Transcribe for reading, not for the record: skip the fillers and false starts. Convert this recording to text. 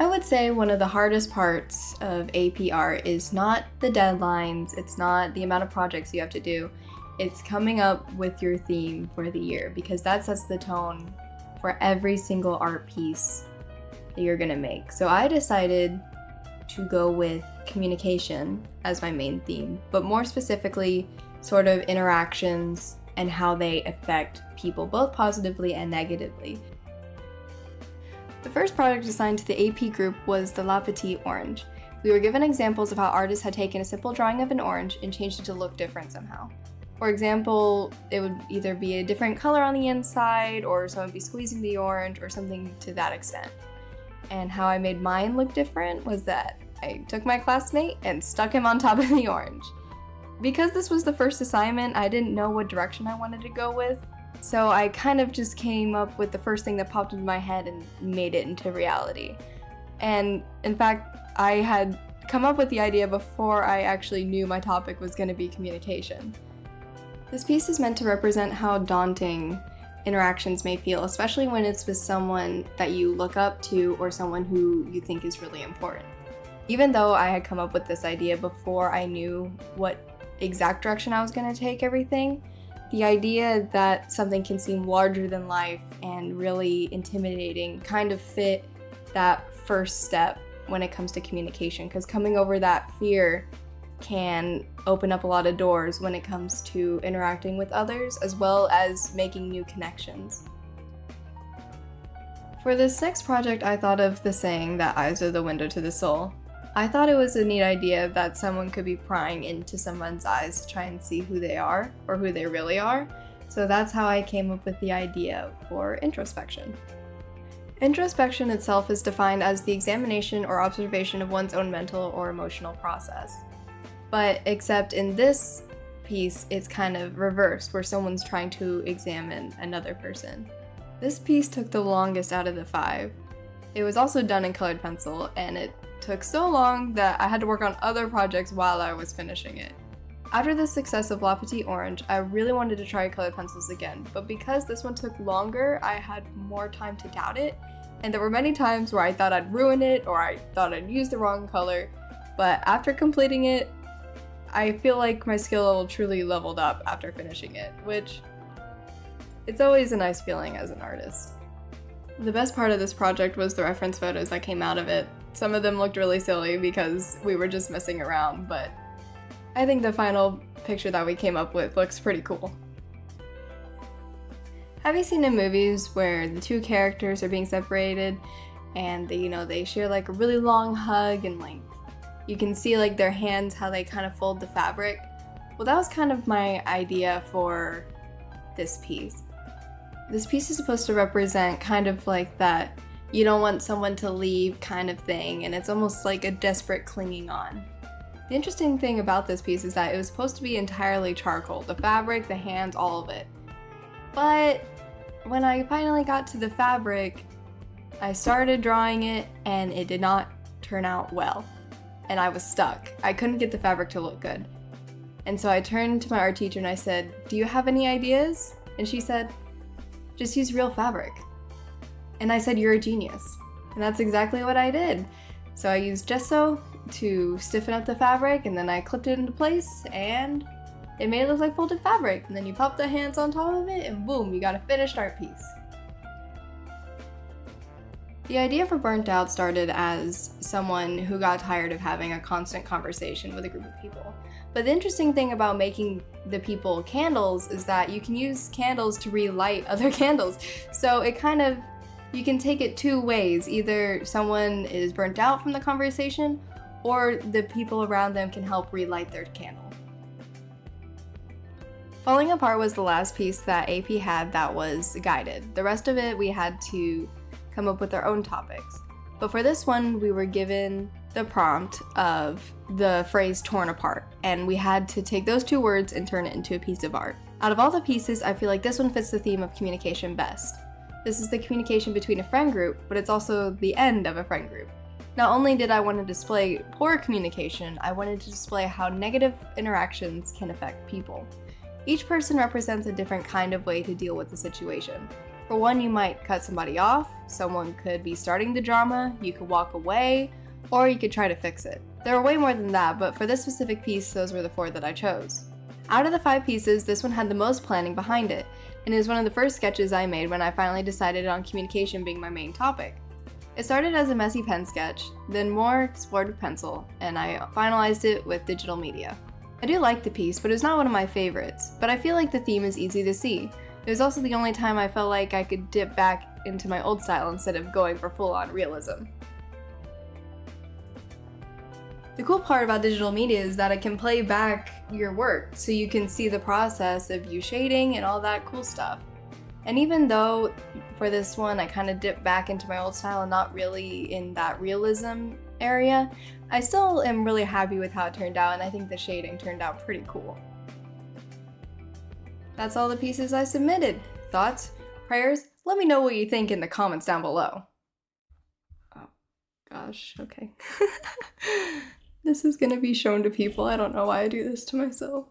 I would say one of the hardest parts of AP art is not the deadlines, it's not the amount of projects you have to do, it's coming up with your theme for the year, because that sets the tone for every single art piece that you're gonna make. So I decided to go with communication as my main theme, but more specifically, sort of interactions and how they affect people, both positively and negatively. The first project assigned to the AP group was the La Petite Orange. We were given examples of how artists had taken a simple drawing of an orange and changed it to look different somehow. For example, it would either be a different color on the inside, or someone would be squeezing the orange, or something to that extent. And how I made mine look different was that I took my classmate and stuck him on top of the orange. Because this was the first assignment, I didn't know what direction I wanted to go with, so I kind of just came up with the first thing that popped into my head and made it into reality. And in fact, I had come up with the idea before I actually knew my topic was going to be communication. This piece is meant to represent how daunting interactions may feel, especially when it's with someone that you look up to or someone who you think is really important. Even though I had come up with this idea before I knew what exact direction I was going to take everything, the idea that something can seem larger than life and really intimidating kind of fit that first step when it comes to communication, because coming over that fear can open up a lot of doors when it comes to interacting with others, as well as making new connections. For this next project, I thought of the saying that eyes are the window to the soul. I thought it was a neat idea that someone could be prying into someone's eyes to try and see who they are, or who they really are, so that's how I came up with the idea for introspection. Introspection itself is defined as the examination or observation of one's own mental or emotional process. But except in this piece, it's kind of reversed, where someone's trying to examine another person. This piece took the longest out of the 5. It was also done in colored pencil, and it took so long that I had to work on other projects while I was finishing it. After the success of La Petite Orange, I really wanted to try colored pencils again, but because this one took longer, I had more time to doubt it, and there were many times where I thought I'd ruin it, or I thought I'd use the wrong color, but after completing it, I feel like my skill level truly leveled up after finishing it, which it's always a nice feeling as an artist. The best part of this project was the reference photos that came out of it. Some of them looked really silly because we were just messing around, but I think the final picture that we came up with looks pretty cool. Have you seen in movies where the two characters are being separated and they share like a really long hug, and like you can see like their hands, how they kind of fold the fabric? Well, that was kind of my idea for this piece. This piece is supposed to represent kind of like that you don't want someone to leave kind of thing, and it's almost like a desperate clinging on. The interesting thing about this piece is that it was supposed to be entirely charcoal, the fabric, the hands, all of it. But when I finally got to the fabric, I started drawing it and it did not turn out well. And I was stuck. I couldn't get the fabric to look good. And so I turned to my art teacher and I said, "Do you have any ideas?" And she said, "Just use real fabric." And I said, "You're a genius." And that's exactly what I did. So I used gesso to stiffen up the fabric, and then I clipped it into place, and it made it look like folded fabric. And then you pop the hands on top of it, and boom, you got a finished art piece. The idea for Burnt Out started as someone who got tired of having a constant conversation with a group of people. But the interesting thing about making the people candles is that you can use candles to relight other candles. So it kind of, you can take it two ways. Either someone is burnt out from the conversation, or the people around them can help relight their candle. Falling Apart was the last piece that AP had that was guided. The rest of it we had to come up with our own topics. But for this one, we were given the prompt of the phrase torn apart, and we had to take those two words and turn it into a piece of art. Out of all the pieces, I feel like this one fits the theme of communication best. This is the communication between a friend group, but it's also the end of a friend group. Not only did I want to display poor communication, I wanted to display how negative interactions can affect people. Each person represents a different kind of way to deal with the situation. For one, you might cut somebody off, someone could be starting the drama, you could walk away, or you could try to fix it. There are way more than that, but for this specific piece, those were the 4 that I chose. Out of the 5 pieces, this one had the most planning behind it, and is one of the first sketches I made when I finally decided on communication being my main topic. It started as a messy pen sketch, then more explored with pencil, and I finalized it with digital media. I do like the piece, but it's not one of my favorites, but I feel like the theme is easy to see. It was also the only time I felt like I could dip back into my old style instead of going for full-on realism. The cool part about digital media is that it can play back your work, so you can see the process of you shading and all that cool stuff. And even though for this one I kind of dipped back into my old style and not really in that realism area, I still am really happy with how it turned out, and I think the shading turned out pretty cool. That's all the pieces I submitted. Thoughts? Prayers? Let me know what you think in the comments down below. Oh, gosh, okay. This is gonna be shown to people. I don't know why I do this to myself.